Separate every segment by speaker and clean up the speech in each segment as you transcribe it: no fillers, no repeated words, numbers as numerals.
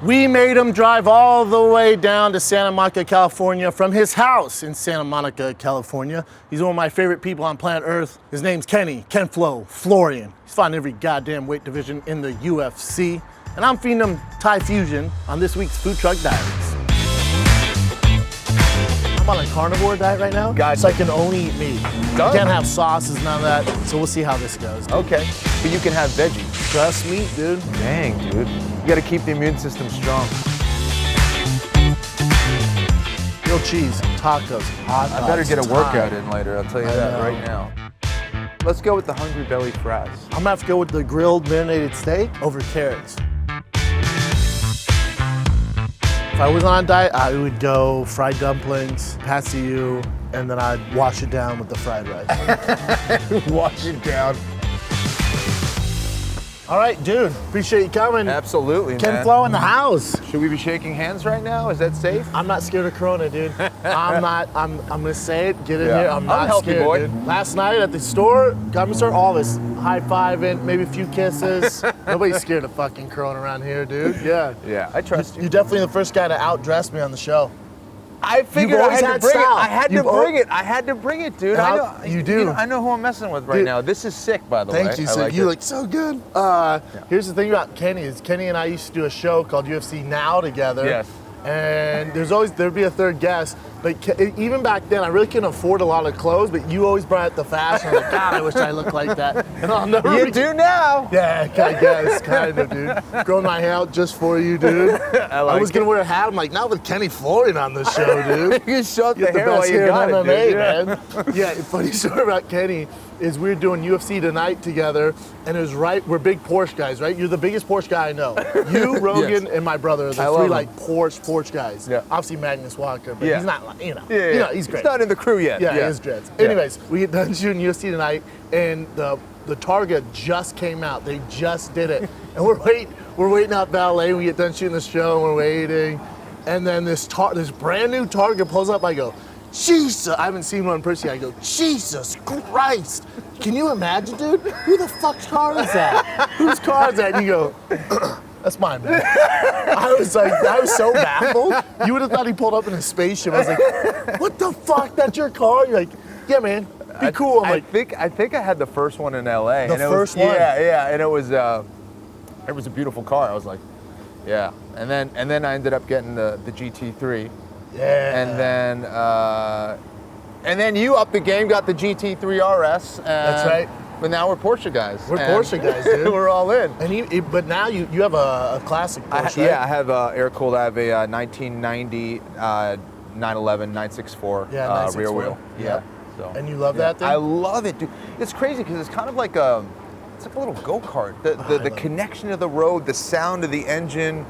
Speaker 1: We made him drive all the way down to Santa Monica, California from his house in Santa Monica, California. He's one of my favorite people on planet Earth. His name's Kenny, Ken Flo, Florian. He's fought in every goddamn weight division in the UFC. And I'm feeding him Thai fusion on this week's Food Truck Diaries. I'm on a carnivore diet right now, so I can only eat meat.
Speaker 2: Done.
Speaker 1: Can't have sauces, none of that. So we'll see how this goes. Dude.
Speaker 2: Okay, but you can have veggies.
Speaker 1: Just meat, dude.
Speaker 2: Dang, dude. You gotta keep the immune system strong.
Speaker 1: Grilled cheese, tacos, hot dogs.
Speaker 2: I better get a
Speaker 1: Thai.
Speaker 2: workout in later, I'll tell you that right now. Let's go with the Hungry Belly Fries.
Speaker 1: I'm gonna have to go with the grilled marinated steak over carrots. If I was on a diet, I would go fried dumplings, pad see ew, and then I'd wash it down with the fried rice.
Speaker 2: Wash it down.
Speaker 1: All right, dude, appreciate you coming.
Speaker 2: Absolutely,
Speaker 1: Ken
Speaker 2: man.
Speaker 1: Flo in the house.
Speaker 2: Should we be shaking hands right now? Is that safe?
Speaker 1: I'm not scared of Corona, dude. I'm gonna say it, get in
Speaker 2: Yeah.
Speaker 1: here. I'm
Speaker 2: I'm a
Speaker 1: not
Speaker 2: healthy
Speaker 1: scared,
Speaker 2: boy.
Speaker 1: dude. Last night at the store, got me started, all this high-fiving, maybe a few kisses. Nobody's scared of fucking Corona around here, dude. Yeah.
Speaker 2: Yeah, I trust you.
Speaker 1: You're definitely the first guy to outdress me on the show.
Speaker 2: I figured I
Speaker 1: always
Speaker 2: had to
Speaker 1: had
Speaker 2: bring it.
Speaker 1: style.
Speaker 2: I had to
Speaker 1: You've
Speaker 2: bring it. I had to bring it, dude. I know.
Speaker 1: You do.
Speaker 2: I know who I'm messing with right
Speaker 1: Dude.
Speaker 2: now. This is sick, by the way.
Speaker 1: Thank you,
Speaker 2: I
Speaker 1: sir.
Speaker 2: like
Speaker 1: You
Speaker 2: it.
Speaker 1: look so good. Here's the thing about Kenny is Kenny and I used to do a show called UFC Now together.
Speaker 2: Yes.
Speaker 1: And there'd be a third guest, but even back then, I really couldn't afford a lot of clothes, but you always brought out the fashion. I'm like, God, I wish I looked like that. And I'll never
Speaker 2: You do now.
Speaker 1: Yeah, I guess, kind of, dude. Growing my hair out just for you, dude. I was going to wear a hat. I'm like, not with Kenny Florian on the show, dude.
Speaker 2: You can show
Speaker 1: Get
Speaker 2: the hair while you got it, dude.
Speaker 1: man. Yeah, funny story about Kenny is we were doing UFC Tonight together, and it was we're big Porsche guys, right? You're the biggest Porsche guy I know. You, Rogan,
Speaker 2: Yes.
Speaker 1: and my brother are the
Speaker 2: I
Speaker 1: three
Speaker 2: love him.
Speaker 1: like Porsche guys.
Speaker 2: Yeah.
Speaker 1: Obviously Magnus Walker, but
Speaker 2: Yeah.
Speaker 1: he's not like,
Speaker 2: Yeah.
Speaker 1: he's great.
Speaker 2: He's not in the crew yet.
Speaker 1: Yeah, his dreads.
Speaker 2: Yeah.
Speaker 1: Anyways, we get done shooting UFC Tonight, and the Targa just came out. They just did it, and we're waiting out valet. We get done shooting the show, and we're waiting, and then this brand new Targa pulls up. I go, Jesus! I haven't seen one in person. I go, Jesus Christ! Can you imagine, dude? Who the fuck's car is that? Whose car is that? And you go, that's mine, man. I was so baffled. You would have thought he pulled up in a spaceship. I was like, what the fuck? That's your car? You're like, yeah, man. Be cool. I'm like,
Speaker 2: I think I had the first one in LA.
Speaker 1: The first one?
Speaker 2: Yeah, and it was a beautiful car. I was like, yeah. And then I ended up getting the GT3.
Speaker 1: yeah.
Speaker 2: And then you upped the game, got the GT3 RS.
Speaker 1: That's right.
Speaker 2: But now we're Porsche guys.
Speaker 1: We're Porsche guys, dude.
Speaker 2: We're all in.
Speaker 1: And but now you have a classic Porsche, right?
Speaker 2: Yeah, I have air-cooled. I have a 1990 911 964 rear wheel.
Speaker 1: Yep.
Speaker 2: So,
Speaker 1: And you love that thing?
Speaker 2: I love it, dude. It's crazy because it's kind of like it's like a little go-kart. The connection to the road, the sound of the engine,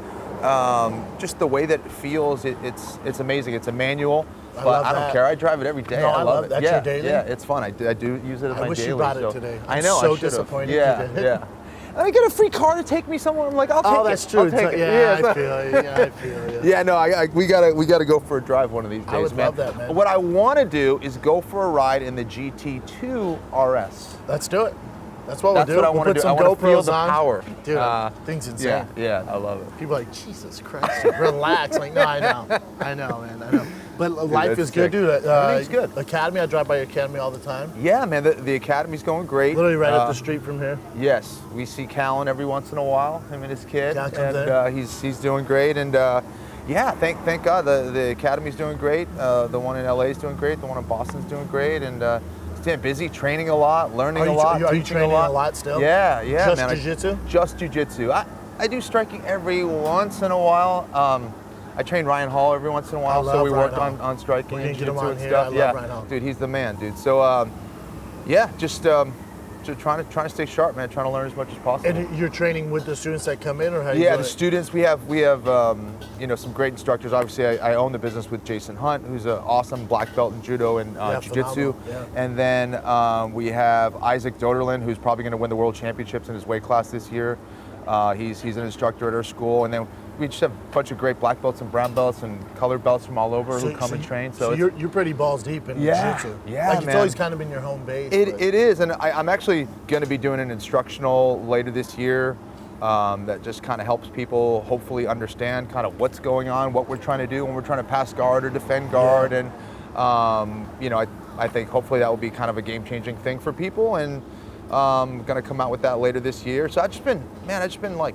Speaker 2: just the way that it feels. It's amazing. It's a manual, but I don't care. I drive it every day.
Speaker 1: No,
Speaker 2: I love it.
Speaker 1: That's
Speaker 2: yeah,
Speaker 1: your daily?
Speaker 2: Yeah, it's fun. I do use it as my daily.
Speaker 1: I wish you brought it today.
Speaker 2: I know.
Speaker 1: So
Speaker 2: I should've.
Speaker 1: disappointed
Speaker 2: Yeah,
Speaker 1: you did.
Speaker 2: yeah. And I get a free car to take me somewhere. I'm like, I'll take it.
Speaker 1: Oh, that's true.
Speaker 2: I'll take it.
Speaker 1: Yeah, I feel you. Yeah, I feel you.
Speaker 2: Yeah, no, we gotta go for a drive one of these days,
Speaker 1: I would
Speaker 2: man.
Speaker 1: love that, man.
Speaker 2: What I want to do is go for a ride in the GT2 RS.
Speaker 1: Let's do it. That's what
Speaker 2: That's
Speaker 1: we'll do.
Speaker 2: what I
Speaker 1: We'll
Speaker 2: want to
Speaker 1: put
Speaker 2: do.
Speaker 1: some
Speaker 2: I want to feel
Speaker 1: GoPros
Speaker 2: the
Speaker 1: on.
Speaker 2: power.
Speaker 1: Dude, thing's insane.
Speaker 2: Yeah, I love it.
Speaker 1: People are like, Jesus Christ, dude, relax. Like, no, I know, man, I know. But life
Speaker 2: that's
Speaker 1: is good,
Speaker 2: sick.
Speaker 1: dude.
Speaker 2: Everything's good.
Speaker 1: Academy, I drive by your Academy all the time.
Speaker 2: Yeah, man, the Academy's going great.
Speaker 1: Literally right up the street from here.
Speaker 2: Yes, we see Callan every once in a while, him and his kid,
Speaker 1: Cal comes
Speaker 2: and he's doing great. And yeah, thank God the Academy's doing great. The one in LA is doing great. The one in Boston's doing great, and staying busy, training a lot, learning a lot,
Speaker 1: Are you
Speaker 2: teaching
Speaker 1: training
Speaker 2: a lot.
Speaker 1: still?
Speaker 2: Yeah,
Speaker 1: Just
Speaker 2: man.
Speaker 1: jiu-jitsu?
Speaker 2: Just jiu-jitsu. I do striking every once in a while. I train Ryan Hall every once in a while, so we work on striking
Speaker 1: We're
Speaker 2: and
Speaker 1: gonna get him
Speaker 2: jiu-jitsu
Speaker 1: on
Speaker 2: and
Speaker 1: here.
Speaker 2: stuff.
Speaker 1: I love
Speaker 2: Yeah,
Speaker 1: Ryan Hall.
Speaker 2: dude, he's the man, dude. So yeah, just trying to stay sharp, man. Trying to learn as much as possible.
Speaker 1: And you're training with the students that come in, or how you
Speaker 2: Yeah,
Speaker 1: do
Speaker 2: the
Speaker 1: it?
Speaker 2: students, we have some great instructors. Obviously, I own the business with Jason Hunt, who's an awesome black belt in judo and jiu-jitsu.
Speaker 1: phenomenal, yeah.
Speaker 2: And then we have Isaac Doderlin, who's probably going to win the world championships in his weight class this year. He's an instructor at our school, and then we just have a bunch of great black belts and brown belts and colored belts from all over who come and train. So
Speaker 1: you're pretty balls deep in jiu-jitsu.
Speaker 2: Yeah,
Speaker 1: like,
Speaker 2: man.
Speaker 1: It's always kind of been your home base.
Speaker 2: It is, and I'm actually going to be doing an instructional later this year that just kind of helps people hopefully understand kind of what's going on, what we're trying to do when we're trying to pass guard or defend guard. And, you know, I think hopefully that will be kind of a game-changing thing for people. And I'm going to come out with that later this year. So I've just been like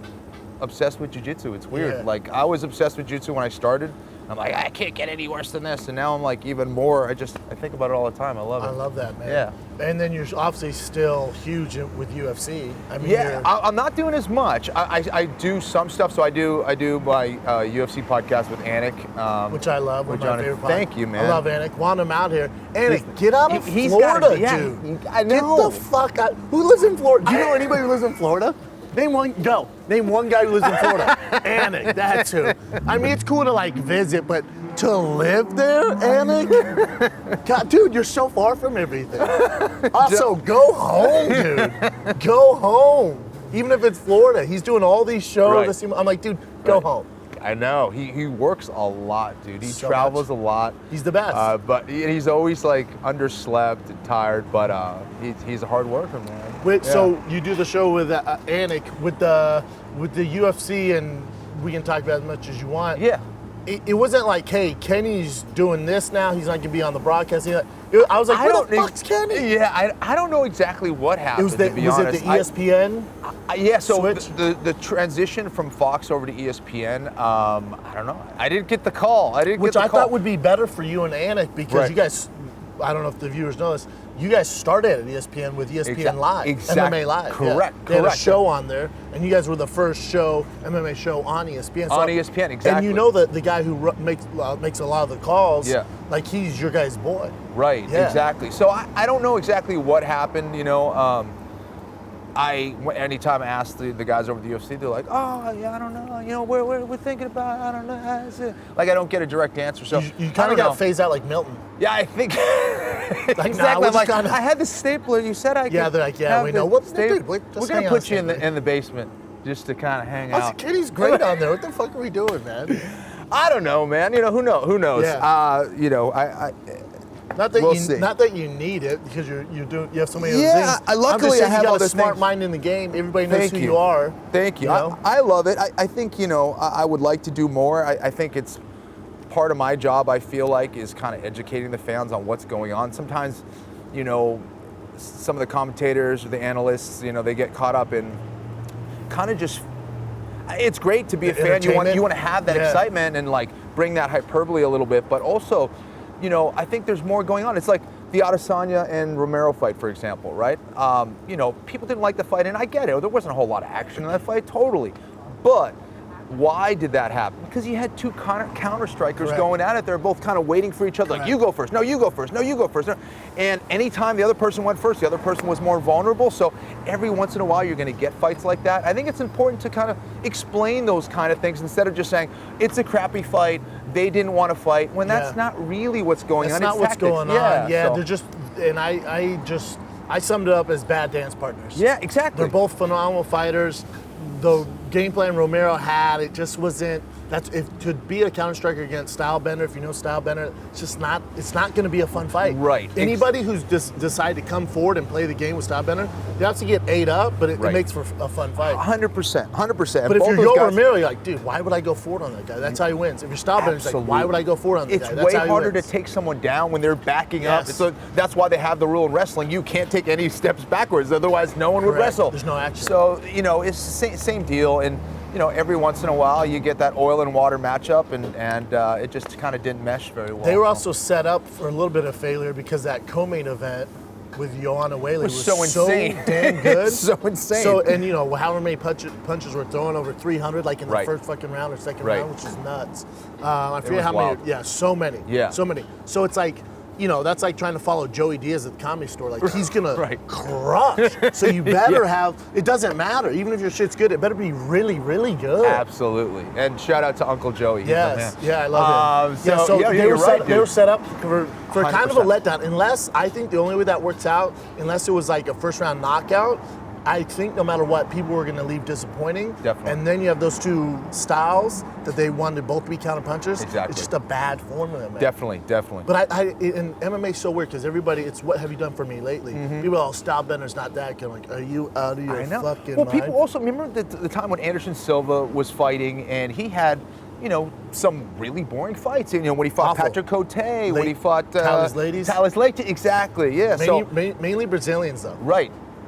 Speaker 2: obsessed with jiu-jitsu. It's weird.
Speaker 1: Yeah.
Speaker 2: Like I was obsessed with jiu-jitsu when I started. I'm like, I can't get any worse than this. And now I'm like even more. I think about it all the time. I love it.
Speaker 1: I love that, man.
Speaker 2: Yeah.
Speaker 1: And then you're obviously still huge with UFC. I mean,
Speaker 2: Yeah, I'm not doing as much. I do some stuff. So I do my UFC podcast with Anik,
Speaker 1: which I love. One of my favorite podcasts.
Speaker 2: Thank you, man.
Speaker 1: I love Anik. Want him out here. Anik, get out of
Speaker 2: He's
Speaker 1: Florida,
Speaker 2: gotta, yeah,
Speaker 1: dude.
Speaker 2: I know.
Speaker 1: Get the fuck out. Who lives in Florida? Do you know anybody who lives in Florida? Name one guy who lives in Florida. Anik, that's who. I mean, it's cool to like visit, but to live there, Anik? God, dude, you're so far from everything. Also, go home, dude. Go home. Even if it's Florida, he's doing all these shows.
Speaker 2: Right.
Speaker 1: I'm like, dude, go home.
Speaker 2: I know. He works a lot, dude. He
Speaker 1: So
Speaker 2: travels
Speaker 1: much.
Speaker 2: a lot.
Speaker 1: He's the best.
Speaker 2: But he's always like underslept and tired. But he's a hard worker, man.
Speaker 1: Wait,
Speaker 2: Yeah.
Speaker 1: so you do the show with Anik with the UFC, and we can talk about as much as you want.
Speaker 2: Yeah.
Speaker 1: It wasn't like, hey, Kenny's doing this now. He's not gonna be on the broadcast. I was like, where the fuck's Kenny?
Speaker 2: Yeah, I don't know exactly what happened.
Speaker 1: Was it the ESPN?
Speaker 2: Yeah, so
Speaker 1: switch?
Speaker 2: the transition from Fox over to ESPN, I don't know. I didn't get the call.
Speaker 1: Which I thought would be better for you and Anik because
Speaker 2: Right.
Speaker 1: you guys, I don't know if the viewers know this, you guys started at ESPN with ESPN Live,
Speaker 2: exactly.
Speaker 1: MMA Live.
Speaker 2: Correct,
Speaker 1: They had a
Speaker 2: correct.
Speaker 1: show on there, and you guys were the first MMA show on ESPN.
Speaker 2: On ESPN, exactly.
Speaker 1: And you know that the guy who makes a lot of the calls,
Speaker 2: Yeah.
Speaker 1: like he's your guy's boy.
Speaker 2: Right,
Speaker 1: Yeah.
Speaker 2: exactly. So I don't know exactly what happened, you know. Anytime I ask the guys over at the UFC, they're like, oh, yeah, I don't know. You know, we're thinking about, I don't know. Like, I don't get a direct answer. So
Speaker 1: You kind of got phased out like Milton.
Speaker 2: Yeah, I think.
Speaker 1: Like,
Speaker 2: exactly.
Speaker 1: nah,
Speaker 2: I'm like, I had the stapler. You said I could.
Speaker 1: Yeah, they're like, yeah,
Speaker 2: have
Speaker 1: we
Speaker 2: the
Speaker 1: know. What,
Speaker 2: stapler.
Speaker 1: dude, just
Speaker 2: We're
Speaker 1: hang
Speaker 2: gonna
Speaker 1: on
Speaker 2: put you
Speaker 1: a second.
Speaker 2: in the basement just to kind of hang out.
Speaker 1: Kenny's great on there. What the fuck are we doing, man?
Speaker 2: I don't know, man. You know, who knows?
Speaker 1: Yeah.
Speaker 2: You know, I
Speaker 1: Not that
Speaker 2: We'll
Speaker 1: you
Speaker 2: see.
Speaker 1: not that you need it because you have so many
Speaker 2: Yeah,
Speaker 1: other things.
Speaker 2: luckily
Speaker 1: I'm just saying
Speaker 2: I have
Speaker 1: you got
Speaker 2: other
Speaker 1: a smart
Speaker 2: things.
Speaker 1: mind in the game. Everybody knows
Speaker 2: Thank
Speaker 1: who
Speaker 2: you.
Speaker 1: you are.
Speaker 2: Thank you.
Speaker 1: You know?
Speaker 2: I love it. I think, you know, I would like to do more. I think it's part of my job, I feel like, is kind of educating the fans on what's going on. Sometimes, you know, some of the commentators or the analysts, you know, they get caught up in kind of just, it's great to be a fan. You want to have that excitement and like bring that hyperbole a little bit, but also, you know, I think there's more going on. It's like the Adesanya and Romero fight, for example, right? You know, people didn't like the fight, and I get it. There wasn't a whole lot of action in that fight, totally. But why did that happen? Because you had two counter strikers going at it. They're both kind of waiting for each other, like, you go first, no, you go first, no, you go first. And anytime the other person went first, the other person was more vulnerable. So every once in a while, you're going to get fights like that. I think it's important to kind of explain those kind of things instead of just saying, it's a crappy fight, they didn't want to fight, when that's not really what's going on.
Speaker 1: That's not what's going on. Yeah,
Speaker 2: so.
Speaker 1: they're just, and I summed it up as bad dance partners.
Speaker 2: Yeah, exactly.
Speaker 1: They're both phenomenal fighters. The game plan Romero had, it just wasn't. To be a counter striker against Stylebender, if you know Stylebender, it's not going to be a fun fight.
Speaker 2: Right.
Speaker 1: Anybody who's decided to come forward and play the game with Stylebender, they have to get ate up, but it makes for a fun fight.
Speaker 2: 100%.
Speaker 1: But if you're Yo Romero, you're like, dude, why would I go forward on that guy? That's how he wins. If you're Stylebender, it's like, why would I go forward on that guy? That's
Speaker 2: way
Speaker 1: how he
Speaker 2: harder to
Speaker 1: wins.
Speaker 2: take someone down when they're backing up. So that's why they have the rule in wrestling. You can't take any steps backwards, otherwise no one would wrestle.
Speaker 1: There's no action.
Speaker 2: So, you know, it's the same deal. And, you know, every once in a while you get that oil and water matchup, and it just kind of didn't mesh very well.
Speaker 1: They were also set up for a little bit of failure because that co-main event with Joanna Whaley was so
Speaker 2: insane.
Speaker 1: damn good.
Speaker 2: So insane.
Speaker 1: So, and you know, however many punches were thrown, over 300, like in the first fucking round or second round, which is nuts. I forget how many. Yeah, so many.
Speaker 2: Yeah.
Speaker 1: So many. So it's like, you know, that's like trying to follow Joey Diaz at the Comedy Store. Like, he's gonna crush. So you better have, it doesn't matter. Even if your shit's good, it better be really, really good.
Speaker 2: Absolutely. And shout out to Uncle Joey. He's
Speaker 1: Yes. Yeah, I love him.
Speaker 2: They
Speaker 1: were set up for kind of a
Speaker 2: 100%.
Speaker 1: letdown. Unless, I think the only way that works out, unless it was like a first round knockout, I think no matter what, people were going to leave disappointing.
Speaker 2: Definitely.
Speaker 1: And then you have those two styles that they wanted to both be counter punchers.
Speaker 2: Exactly.
Speaker 1: It's just a bad formula, man.
Speaker 2: Definitely.
Speaker 1: But and MMA is so weird because everybody, it's what have you done for me lately? People are all style bender's not that good. I'm like, are you out of your fucking
Speaker 2: Well,
Speaker 1: mind?
Speaker 2: people also remember the time when Anderson Silva was fighting and he had, some really boring fights. When he fought
Speaker 1: Awful.
Speaker 2: Patrick Cote, when he fought
Speaker 1: Talis Ladies.
Speaker 2: Exactly. Yeah.
Speaker 1: Mainly Brazilians though.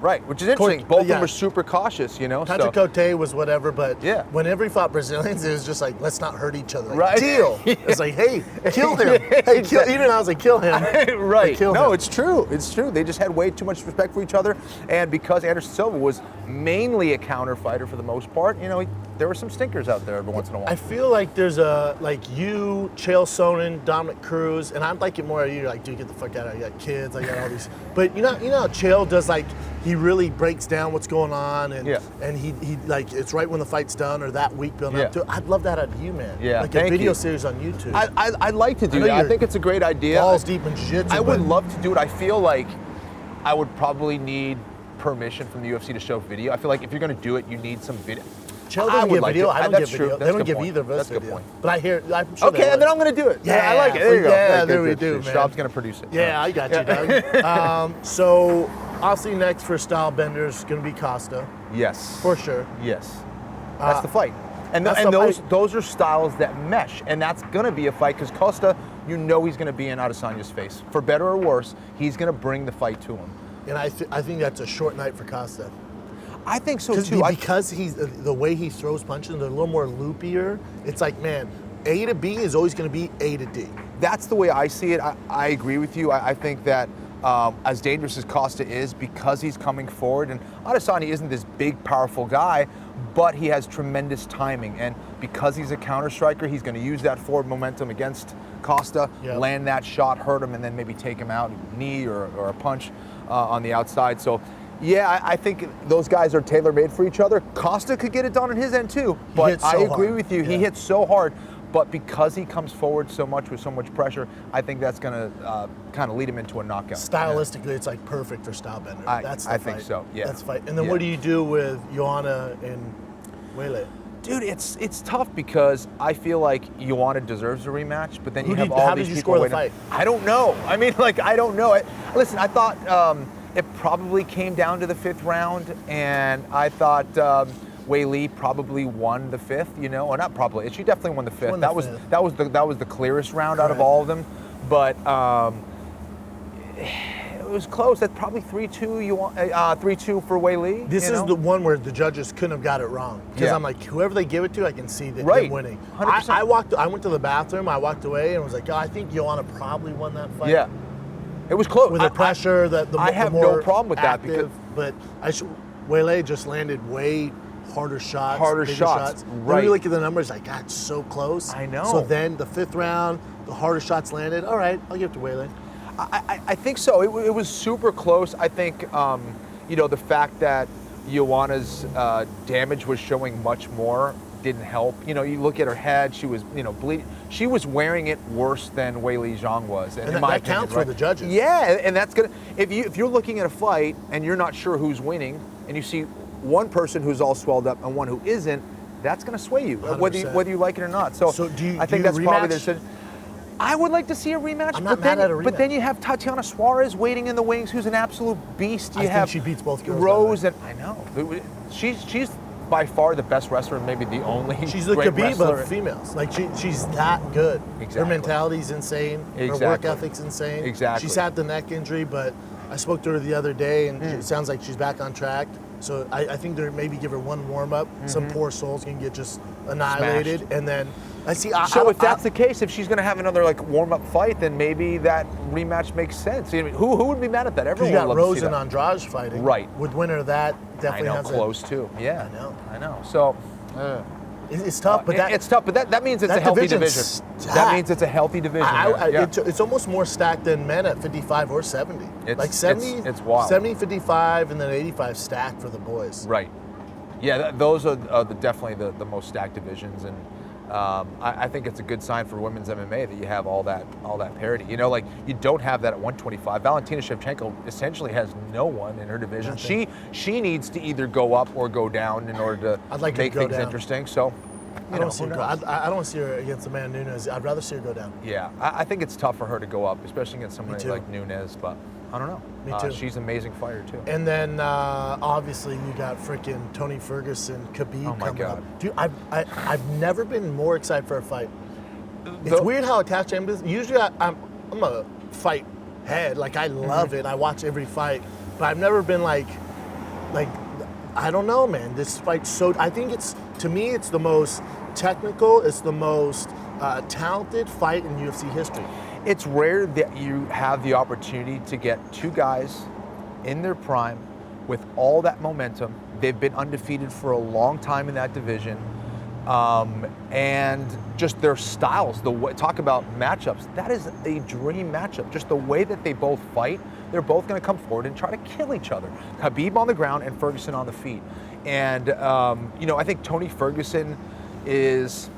Speaker 2: Right, which is interesting. Both of them
Speaker 1: yeah.
Speaker 2: were super cautious,
Speaker 1: Patrick Cote was whatever, but
Speaker 2: Yeah.
Speaker 1: whenever he fought Brazilians, it was just like, let's not hurt each other. Like,
Speaker 2: Right.
Speaker 1: Deal. It's like, hey, kill him. Hey, kill. Even I was like, kill him.
Speaker 2: Right.
Speaker 1: Like, kill
Speaker 2: No,
Speaker 1: him.
Speaker 2: it's true. It's true. They just had way too much respect for each other. And because Anderson Silva was mainly a counter fighter for the most part, there were some stinkers out there every once in a while.
Speaker 1: I feel like there's you, Chael Sonnen, Dominic Cruz, and I'd like it more of you. Like, dude, get the fuck out of here. I got kids. I got all these. But you know how Chael does, like, he really breaks down what's going on, and he like it's right when the fight's done or that week building up to it. I'd love that out of you, man.
Speaker 2: Yeah,
Speaker 1: like a video series on YouTube.
Speaker 2: I'd like to do that. I think it's a great idea.
Speaker 1: Balls deep in jiu-jitsu.
Speaker 2: I would love to do it. I feel like I would probably need permission from the UFC to show video. I feel like if you're going to do it, you need some video.
Speaker 1: Chael doesn't give video. I don't
Speaker 2: That's
Speaker 1: give
Speaker 2: true.
Speaker 1: video.
Speaker 2: That's
Speaker 1: They don't give
Speaker 2: point.
Speaker 1: either of us
Speaker 2: That's a good
Speaker 1: video.
Speaker 2: point.
Speaker 1: But I'm sure they
Speaker 2: And then
Speaker 1: would.
Speaker 2: I'm going to do it.
Speaker 1: Yeah,
Speaker 2: I like it. There you go.
Speaker 1: Yeah,
Speaker 2: Good,
Speaker 1: there we
Speaker 2: good,
Speaker 1: do,
Speaker 2: good.
Speaker 1: man.
Speaker 2: Schaub's going to produce it.
Speaker 1: Yeah, I got you, Doug. So obviously next for style benders going to be Costa
Speaker 2: Yes.
Speaker 1: for sure.
Speaker 2: Yes. That's the fight. And
Speaker 1: that's the
Speaker 2: those are styles that mesh, and that's going to be a fight because Costa, he's going to be in Adesanya's face. For better or worse, he's going to bring the fight to him.
Speaker 1: And I think that's a short night for Costa.
Speaker 2: I think so too.
Speaker 1: Because he's the way he throws punches, they're a little more loopier. It's like, man, A to B is always going to be A to D.
Speaker 2: That's the way I see it. I agree with you. I think that as dangerous as Costa is, because he's coming forward, and Adesanya isn't this big, powerful guy, but he has tremendous timing. And because he's a counter striker, he's going to use that forward momentum against Costa, land that shot, hurt him, and then maybe take him out, knee or a punch on the outside. So, yeah, I think those guys are tailor-made for each other. Costa could get it done on his end too, but I agree with you. He hits so hard. But because he comes forward so much with so much pressure, I think that's going to kind of lead him into a knockout.
Speaker 1: Stylistically, it's like perfect for style bender. That's the
Speaker 2: I
Speaker 1: fight.
Speaker 2: think so. Yeah.
Speaker 1: That's the fight. And then what do you do with Joanna and Weili?
Speaker 2: Dude, it's tough because I feel like Joanna deserves a rematch, but then you have all
Speaker 1: how
Speaker 2: these
Speaker 1: did you
Speaker 2: people
Speaker 1: score the
Speaker 2: waiting.
Speaker 1: fight?
Speaker 2: I don't know. I mean, I don't know. Listen, I thought it probably came down to the 5th round, and I thought Weili probably won the 5th. Or not probably. She definitely won the 5th. That was the clearest round out of all of them, but. It was close. That's probably 3-2 for Weili.
Speaker 1: This is the one where the judges couldn't have got it wrong. Because I'm like, whoever they give it to, I can see them winning.
Speaker 2: 100%.
Speaker 1: I went to the bathroom, I walked away and was like, I think Joanna probably won that fight.
Speaker 2: Yeah. It was close.
Speaker 1: With the pressure,
Speaker 2: I have no problem with that because
Speaker 1: Weili just landed way harder shots.
Speaker 2: Right.
Speaker 1: When you look at the numbers, like, God, it's so close.
Speaker 2: I know.
Speaker 1: So then the 5th round, the harder shots landed. All right, I'll give it to Weili.
Speaker 2: I think so. It was super close. I think, the fact that Joanna's damage was showing much more didn't help. You look at her head; she was, bleeding. She was wearing it worse than Weili Zhang was, and
Speaker 1: that counts for the judges.
Speaker 2: Yeah, and that's gonna. If you're looking at a fight and you're not sure who's winning, and you see one person who's all swelled up and one who isn't, that's gonna sway you,
Speaker 1: 100%.
Speaker 2: whether you like it or not. So I think that's probably the decision. I would like to see a rematch,
Speaker 1: I'm not mad at a rematch.
Speaker 2: But then you have Tatiana Suarez waiting in the wings, who's an absolute beast.
Speaker 1: I think she beats both girls.
Speaker 2: Rose, and I know she's by far the best wrestler, maybe the only.
Speaker 1: She's the
Speaker 2: great
Speaker 1: Khabib
Speaker 2: wrestler.
Speaker 1: of females. Like she's that good.
Speaker 2: Exactly.
Speaker 1: Her mentality's insane. Her work ethic's insane.
Speaker 2: Exactly.
Speaker 1: She's had the neck injury, but I spoke to her the other day, and it sounds like she's back on track. So I think they're maybe give her one warm up. Some poor souls can get just annihilated, and then.
Speaker 2: If that's the case, if she's going to have another warm-up fight, then maybe that rematch makes sense. I mean, who would be mad at that? Everyone
Speaker 1: you got
Speaker 2: would love
Speaker 1: Rose
Speaker 2: to see
Speaker 1: and
Speaker 2: that.
Speaker 1: Andrade fighting.
Speaker 2: Right.
Speaker 1: With winner of that, definitely has
Speaker 2: close too. Yeah.
Speaker 1: I know.
Speaker 2: So.
Speaker 1: It's tough, but
Speaker 2: that means it's a healthy division.
Speaker 1: Stacked.
Speaker 2: That means it's a healthy division.
Speaker 1: It's almost more stacked than men at 55 or 70.
Speaker 2: It's
Speaker 1: 70,
Speaker 2: it's wild.
Speaker 1: 70, 55, and then 85 stacked for the boys.
Speaker 2: Right. Yeah, those are definitely the most stacked divisions, and I think it's a good sign for women's MMA that you have all that parity. You know, like you don't have that at 125. Valentina Shevchenko essentially has no one in her division.
Speaker 1: Nothing.
Speaker 2: She needs to either go up or go down in order to
Speaker 1: I'd like
Speaker 2: make
Speaker 1: to go
Speaker 2: things
Speaker 1: down.
Speaker 2: interesting. So.
Speaker 1: I don't see her I don't see her against Amanda Nunes. I'd rather see her go down.
Speaker 2: Yeah, I think it's tough for her to go up, especially against somebody
Speaker 1: too.
Speaker 2: like Nunes, but I don't know.
Speaker 1: Me too.
Speaker 2: She's an amazing fighter, too.
Speaker 1: And then obviously you got freaking Tony Ferguson, Khabib coming
Speaker 2: God.
Speaker 1: up. Dude, I've never been more excited for a fight. It's weird how attached I am to this. Usually I'm a fight head. Like I love it. I watch every fight, but I've never been like I don't know, man. This fight's I think to me it's the most technical. It's the most talented fight in UFC history.
Speaker 2: It's rare that you have the opportunity to get two guys in their prime with all that momentum. They've been undefeated for a long time in that division. And just their styles, talk about matchups, that is a dream matchup. Just the way that they both fight, they're both going to come forward and try to kill each other. Khabib on the ground and Ferguson on the feet. And, I think Tony Ferguson is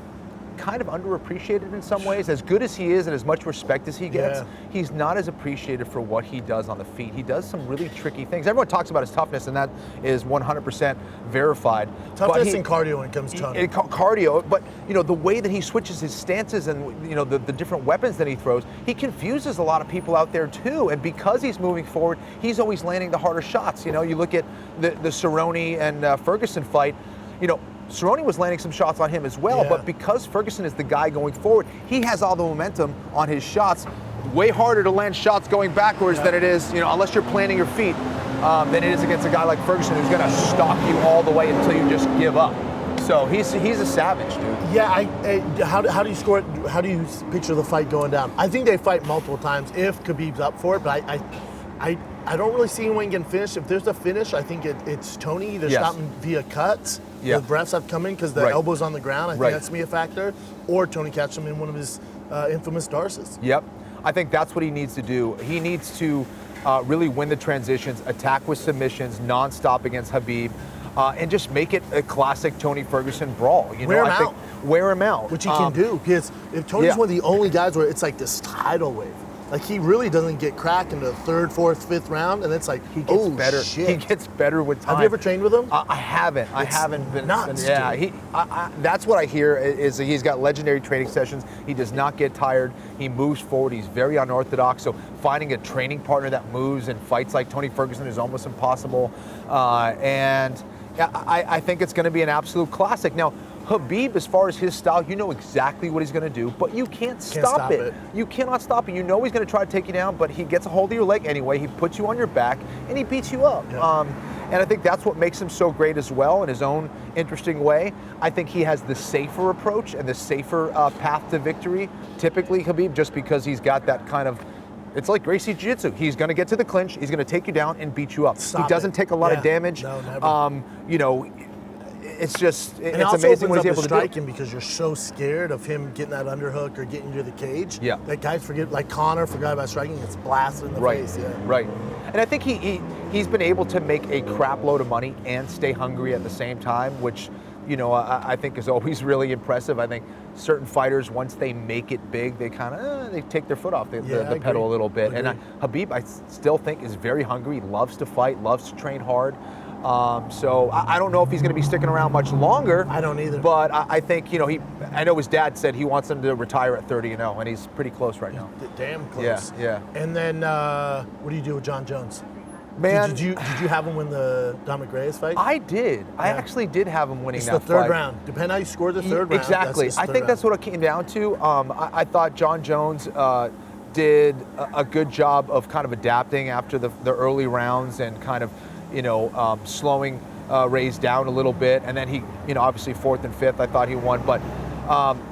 Speaker 2: kind of underappreciated in some ways. As good as he is and as much respect as he gets, he's not as appreciated for what he does on the feet. He does some really tricky things. Everyone talks about his toughness, and that is 100% verified.
Speaker 1: Toughness and cardio when it comes to
Speaker 2: cardio, but the way that he switches his stances and the different weapons that he throws, he confuses a lot of people out there too. And because he's moving forward, he's always landing the harder shots. You look at the Cerrone and Ferguson fight. Cerrone was landing some shots on him as well, but because Ferguson is the guy going forward, he has all the momentum on his shots. Way harder to land shots going backwards than it is, unless you're planting your feet, than it is against a guy like Ferguson who's going to stalk you all the way until you just give up. So he's a savage, dude.
Speaker 1: Yeah, how do you score it? How do you picture the fight going down? I think they fight multiple times if Khabib's up for it, but I don't really see anyone getting finished. If there's a finish, I think it's Tony either stopping via cuts, the breaths have come in because the elbow's on the ground. I think that's going to be a factor. Or Tony catches him in one of his infamous darces.
Speaker 2: Yep. I think that's what he needs to do. He needs to really win the transitions, attack with submissions, nonstop against Khabib, and just make it a classic Tony Ferguson brawl. Wear him out.
Speaker 1: Which he can do. Because if Tony's one of the only guys where it's like this tidal wave. Like he really doesn't get cracked in the third, fourth, fifth round, and it's like
Speaker 2: he gets better.
Speaker 1: Shit.
Speaker 2: He gets better with time.
Speaker 1: Have you ever trained with him?
Speaker 2: I haven't. I haven't been.
Speaker 1: Nuts,
Speaker 2: that's what I hear. Is he's got legendary training sessions. He does not get tired. He moves forward. He's very unorthodox. So finding a training partner that moves and fights like Tony Ferguson is almost impossible. And I think it's going to be an absolute classic. Now, Khabib, as far as his style, you know exactly what he's going to do, but you can't stop it. You cannot stop it. You know he's going to try to take you down, but he gets a hold of your leg anyway. He puts you on your back, and he beats you up.
Speaker 1: Yeah.
Speaker 2: And I think that's what makes him so great as well in his own interesting way. I think he has the safer approach and the safer path to victory, typically, Khabib, just because he's got that kind of, it's like Gracie Jiu-Jitsu. He's going to get to the clinch, he's going to take you down and beat you up. He doesn't take a lot of damage.
Speaker 1: No, never.
Speaker 2: It's just,
Speaker 1: and
Speaker 2: it's amazing what he's able to do.
Speaker 1: Striking because you're so scared of him getting that underhook or getting you to the cage.
Speaker 2: Yeah.
Speaker 1: That guys forget, like Conor forgot about striking, it's blasted in the face. Yeah.
Speaker 2: Right. And I think he's been able to make a crap load of money and stay hungry at the same time, which, I think is always really impressive. I think certain fighters, once they make it big, they kind of, they take their foot off the pedal a little bit. And Khabib, I still think, is very hungry, loves to fight, loves to train hard. So I don't know if he's going to be sticking around much longer.
Speaker 1: I don't either.
Speaker 2: But I think, I know his dad said he wants him to retire at 30-0, and he's pretty close right now.
Speaker 1: Damn close.
Speaker 2: Yeah.
Speaker 1: And then what do you do with John Jones?
Speaker 2: Man,
Speaker 1: did you have him win the Dominic Reyes fight?
Speaker 2: I did. Yeah. I actually did have him winning that fight.
Speaker 1: It's the third round. Depending how you score the third round.
Speaker 2: Exactly. I think that's what it came down to. I thought John Jones did a good job of kind of adapting after the early rounds and kind of, slowing Reyes down a little bit, and then he, obviously fourth and fifth, I thought he won, but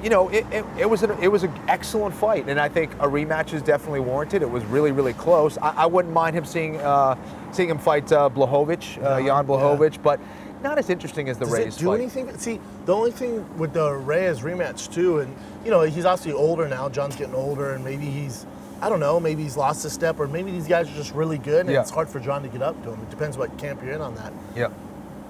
Speaker 2: it was an excellent fight, and I think a rematch is definitely warranted. It was really, really close. I wouldn't mind him seeing him fight Blachowicz, Jan Blachowicz, but not as interesting as the Reyes fight.
Speaker 1: Do anything? See, the only thing with the Reyes rematch too, and he's obviously older now. John's getting older, and maybe maybe he's lost a step, or maybe these guys are just really good, and it's hard for John to get up to him. It depends what camp you're in on that.
Speaker 2: Yeah.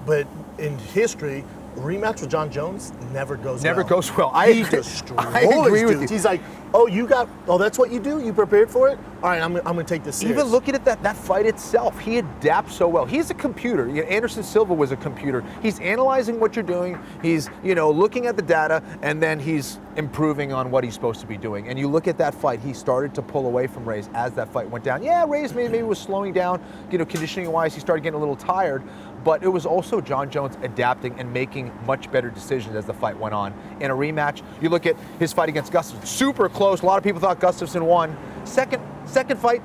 Speaker 1: But in history, rematch with John Jones never goes
Speaker 2: Never
Speaker 1: well.
Speaker 2: goes well.
Speaker 1: He destroys
Speaker 2: I agree with
Speaker 1: dudes.
Speaker 2: you.
Speaker 1: He's like, that's what you do? You prepared for it? All right, I'm going to take this serious.
Speaker 2: Even looking at that fight itself, he adapts so well. He's a computer. Anderson Silva was a computer. He's analyzing what you're doing. He's, looking at the data, and then he's improving on what he's supposed to be doing. And you look at that fight, he started to pull away from Reyes as that fight went down. Yeah, Reyes maybe was slowing down, conditioning-wise. He started getting a little tired. But it was also John Jones adapting and making much better decisions as the fight went on. In a rematch, you look at his fight against Gustafsson, super close. A lot of people thought Gustafsson won. Second fight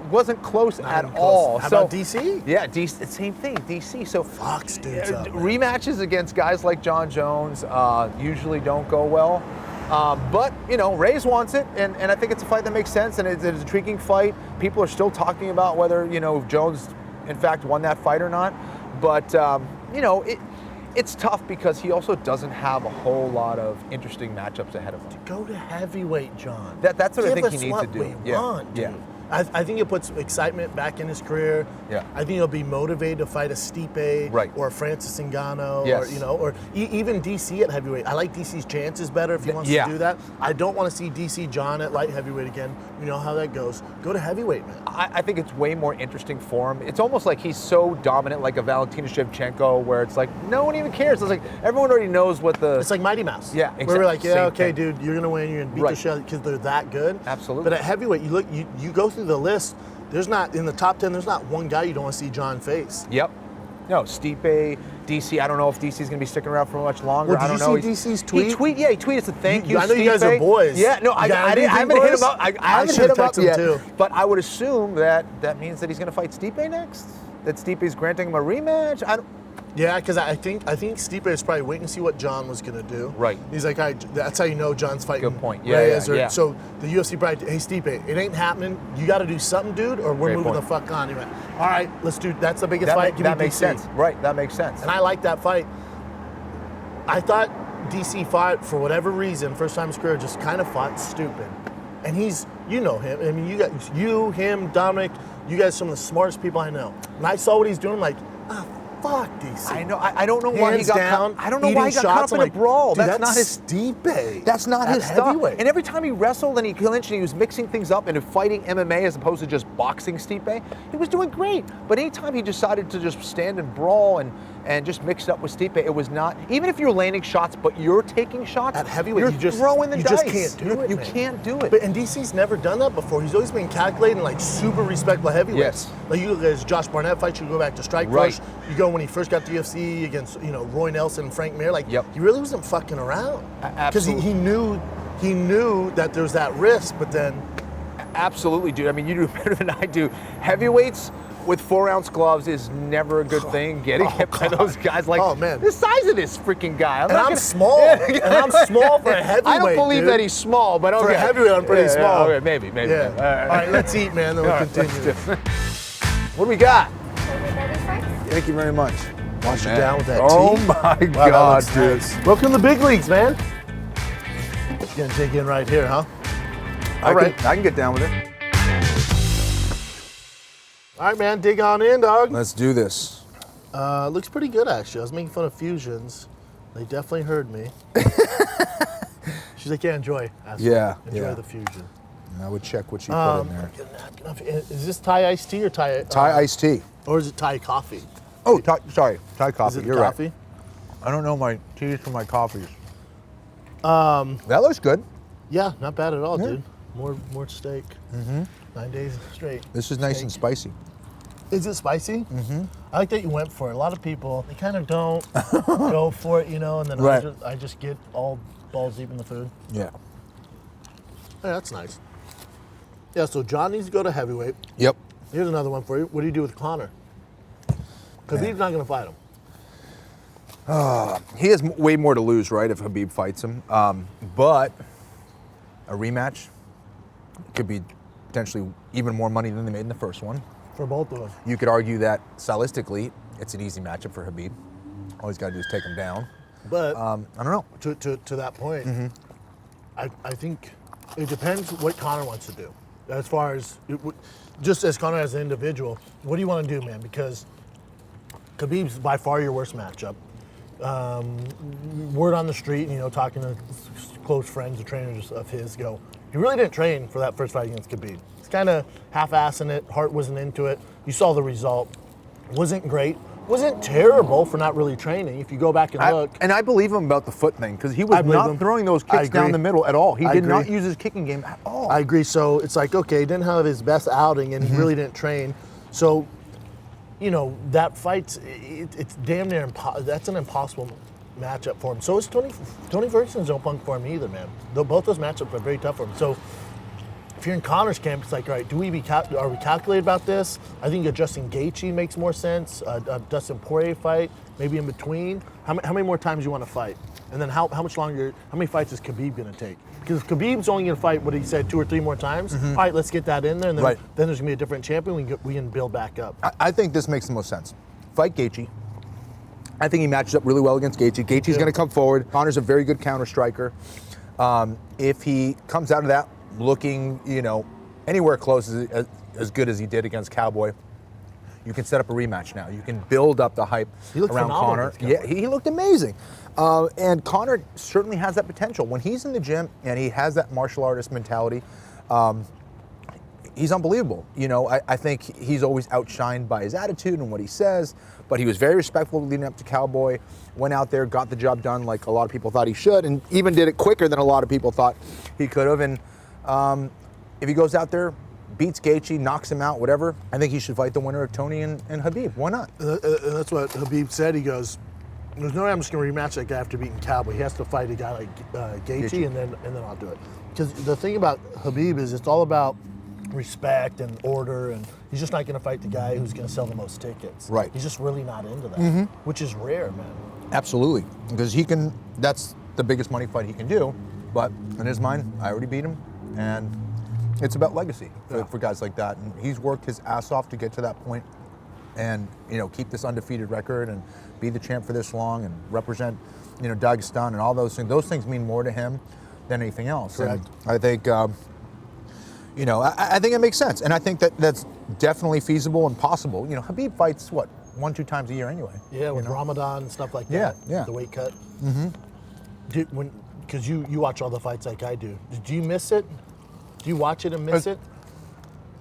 Speaker 2: wasn't close at all.
Speaker 1: How about DC?
Speaker 2: Yeah, DC, same thing, DC. So
Speaker 1: Fox dudes up, man.
Speaker 2: rematches against guys like John Jones usually don't go well. But, Reyes wants it, and I think it's a fight that makes sense, and it's an intriguing fight. People are still talking about whether, Jones, in fact, won that fight or not. But, it's tough because he also doesn't have a whole lot of interesting matchups ahead of him.
Speaker 1: Go to heavyweight, John.
Speaker 2: That's what I think
Speaker 1: Give
Speaker 2: he
Speaker 1: us
Speaker 2: needs
Speaker 1: what
Speaker 2: to do.
Speaker 1: we want, dude.
Speaker 2: Yeah.
Speaker 1: I think it puts excitement back in his career.
Speaker 2: Yeah.
Speaker 1: I think he'll be motivated to fight a Stipe
Speaker 2: Right.
Speaker 1: or a Francis Ngannou,
Speaker 2: Yes.
Speaker 1: or even DC at heavyweight. I like DC's chances better if he wants
Speaker 2: Yeah.
Speaker 1: to do that. I don't want to see DC John at light heavyweight again. You know how that goes. Go to heavyweight, man.
Speaker 2: I think it's way more interesting for him. It's almost like he's so dominant, like a Valentina Shevchenko, where it's like no one even cares. It's like everyone already knows what the.
Speaker 1: It's like Mighty Mouse.
Speaker 2: Yeah,
Speaker 1: Where we're like,
Speaker 2: exactly. Same
Speaker 1: okay,
Speaker 2: thing.
Speaker 1: dude, you're gonna win. You're gonna beat the
Speaker 2: Right.
Speaker 1: shit because they're that good.
Speaker 2: Absolutely.
Speaker 1: But at heavyweight, you go through the list. There's not in the top 10. There's not one guy you don't want to see John face.
Speaker 2: Yep. No, Stipe, DC. I don't know if DC's going to be sticking around for much longer.
Speaker 1: Well,
Speaker 2: I don't
Speaker 1: did
Speaker 2: know.
Speaker 1: you see DC's tweet?
Speaker 2: He tweeted to thank you.
Speaker 1: I know you guys
Speaker 2: Stipe.
Speaker 1: are boys.
Speaker 2: Yeah, no, I haven't hit him up. I haven't
Speaker 1: should
Speaker 2: hit him up
Speaker 1: text him
Speaker 2: yet.
Speaker 1: too.
Speaker 2: But I would assume that means that he's going to fight Stipe next. That Stipe's granting him a rematch.
Speaker 1: Yeah, because I think Stipe is probably waiting to see what John was going to do.
Speaker 2: Right.
Speaker 1: He's like, all right, that's how you know John's fighting.
Speaker 2: Good point. Yeah,
Speaker 1: Reyes
Speaker 2: yeah.
Speaker 1: So the UFC probably, hey, Stipe, it ain't happening. You got to do something, dude, or we're
Speaker 2: Great
Speaker 1: moving
Speaker 2: point.
Speaker 1: the fuck on. He went, all right, let's do. That's the biggest fight. Give
Speaker 2: that
Speaker 1: me
Speaker 2: makes
Speaker 1: DC.
Speaker 2: sense. Right. That makes sense.
Speaker 1: And I like that fight. I thought DC fought, for whatever reason, first time in his career, just kind of fought stupid. And he's, him. I mean, him, Dominic, you guys, some of the smartest people I know. And I saw what he's doing, I'm like, fuck DC.
Speaker 2: I know. I don't know why he got
Speaker 1: down,
Speaker 2: caught. I don't know why he got caught up in a brawl.
Speaker 1: Dude,
Speaker 2: That's not his.
Speaker 1: Stipe.
Speaker 2: That's not
Speaker 1: at
Speaker 2: his stuff.
Speaker 1: heavyweight.
Speaker 2: And every time he wrestled and he clinched and he was mixing things up and fighting MMA as opposed to just boxing Stipe, he was doing great. But anytime he decided to just stand and brawl and just mix it up with Stipe, it was not. Even if you're landing shots, but you're taking shots
Speaker 1: At heavyweight,
Speaker 2: you're
Speaker 1: you just
Speaker 2: throwing the
Speaker 1: you
Speaker 2: dice.
Speaker 1: just can't do it.
Speaker 2: You
Speaker 1: man.
Speaker 2: can't do it.
Speaker 1: And DC's never done that before. He's always been calculating, like super respectful heavyweights.
Speaker 2: Yes.
Speaker 1: Like you look at his Josh Barnett fight. You go back to Strike
Speaker 2: Right.
Speaker 1: Force. You go when he first got to UFC against Roy Nelson and Frank Mir. Like
Speaker 2: Yep.
Speaker 1: he really wasn't fucking around because
Speaker 2: Absolutely.
Speaker 1: he knew that there's that risk, but then.
Speaker 2: Absolutely, dude. I mean, you do better than I do. Heavyweights with 4-ounce gloves is never a good thing. Getting hit by those guys, like the size of this freaking guy.
Speaker 1: I'm small. And I'm small for a heavyweight.
Speaker 2: I don't believe
Speaker 1: dude.
Speaker 2: that he's small, but okay.
Speaker 1: For a heavyweight, I'm pretty small.
Speaker 2: Okay, maybe.
Speaker 1: Yeah. All right, let's eat, man. Then we'll continue.
Speaker 2: What do we got?
Speaker 3: Thank you very much.
Speaker 1: Wash it down with that
Speaker 2: Oh
Speaker 1: tea.
Speaker 2: my
Speaker 1: Wow, that
Speaker 2: God,
Speaker 1: looks
Speaker 2: dude.
Speaker 1: nice. Welcome to the big leagues, man. Gonna dig in right here, huh? All right.
Speaker 3: I can get down with it.
Speaker 1: All right, man. Dig on in, dog.
Speaker 3: Let's do this.
Speaker 1: Looks pretty good, actually. I was making fun of fusions. They definitely heard me. She's like, yeah, enjoy.
Speaker 3: Yeah,
Speaker 1: Enjoy
Speaker 3: yeah.
Speaker 1: the fusion.
Speaker 3: I would check what you put in there.
Speaker 1: Get a napkin. Is this Thai iced tea or Thai?
Speaker 3: Thai iced tea.
Speaker 1: Or is it Thai coffee?
Speaker 3: Oh, sorry. Thai coffee.
Speaker 1: Is it
Speaker 3: You're
Speaker 1: coffee?
Speaker 3: right. I don't know my teas from my coffees. That looks good.
Speaker 1: Yeah, not bad at all,
Speaker 3: Yeah.
Speaker 1: dude. More steak. 9 days straight.
Speaker 3: This is nice and spicy.
Speaker 1: Is it spicy? Mm-hmm. I like that you went for it. A lot of people, they kind of don't go for it, and then
Speaker 3: Right.
Speaker 1: I just get all balls deep in the food.
Speaker 3: Yeah.
Speaker 1: Hey, that's nice. Yeah, so John needs to go to heavyweight.
Speaker 3: Yep.
Speaker 1: Here's another one for you. What do you do with Conor? Khabib's not going to fight him.
Speaker 3: He has way more to lose, right, if Khabib fights him. But a rematch could be potentially even more money than they made in the first one.
Speaker 1: For both of them.
Speaker 3: You could argue that stylistically, it's an easy matchup for Khabib. All he's got to do is take him down.
Speaker 1: But
Speaker 3: I don't know.
Speaker 1: to that point, I think it depends what Conor wants to do. As far as, just as Conor as an individual, what do you want to do, man? Because Khabib's by far your worst matchup. word on the street, talking to close friends or trainers of his, go, he really didn't train for that first fight against Khabib. He's kind of half-assing it. Heart wasn't into it. You saw the result. Wasn't great. Wasn't terrible for not really training. If you go back and look.
Speaker 3: And I believe him about the foot thing, because he was not throwing those kicks down the middle at all. He did not use his kicking game at all.
Speaker 1: I agree. So it's like, okay, he didn't have his best outing, and he really didn't train. So, that fight's, it's damn near that's an impossible matchup for him. So is Tony Ferguson's no punk for him either, man. Both those matchups are very tough for him. So if you're in Conor's camp, it's like, all right, are we calculated about this? I think a Justin Gaethje makes more sense. A Dustin Poirier fight, maybe in between. How many more times you want to fight? And then how many fights is Khabib going to take? Because if Khabib's only going to fight, what he said, 2 or 3 more times, all right, let's get that in there, and then there's going to be a different champion. We can build back up.
Speaker 3: I think this makes the most sense. Fight Gaethje. I think he matches up really well against Gaethje. Gaethje's going to come forward. Conor's a very good counter striker. If he comes out of that looking, anywhere close as good as he did against Cowboy, you can set up a rematch now. You can build up the hype around Conor. Yeah, he looked amazing. And Conor certainly has that potential. When he's in the gym and he has that martial artist mentality, he's unbelievable. I think he's always outshined by his attitude and what he says, but he was very respectful leading up to Cowboy, went out there, got the job done like a lot of people thought he should, and even did it quicker than a lot of people thought he could have. And if he goes out there, beats Gaethje, knocks him out, whatever, I think he should fight the winner of Tony and Khabib. Why not?
Speaker 1: That's what Khabib said. He goes, there's no way I'm just going to rematch that guy after beating Cowboy. He has to fight a guy like Gaethje, and then I'll do it. Because the thing about Khabib is it's all about respect and order, and he's just not going to fight the guy who's going to sell the most tickets.
Speaker 3: Right.
Speaker 1: He's just really not into that, which is rare, man.
Speaker 3: Absolutely. Because that's the biggest money fight he can do. But in his mind, I already beat him, and it's about legacy for guys like that. And he's worked his ass off to get to that point and, keep this undefeated record and be the champ for this long and represent, Dagestan and all those things. Those things mean more to him than anything else.
Speaker 1: Correct.
Speaker 3: And I think, I think it makes sense. And I think that's definitely feasible and possible. Khabib fights, 1-2 times a year anyway?
Speaker 1: Yeah, with Ramadan and stuff like that.
Speaker 3: Yeah.
Speaker 1: The weight cut. Because you watch all the fights like I do. Do you miss it? Do you watch it and miss it?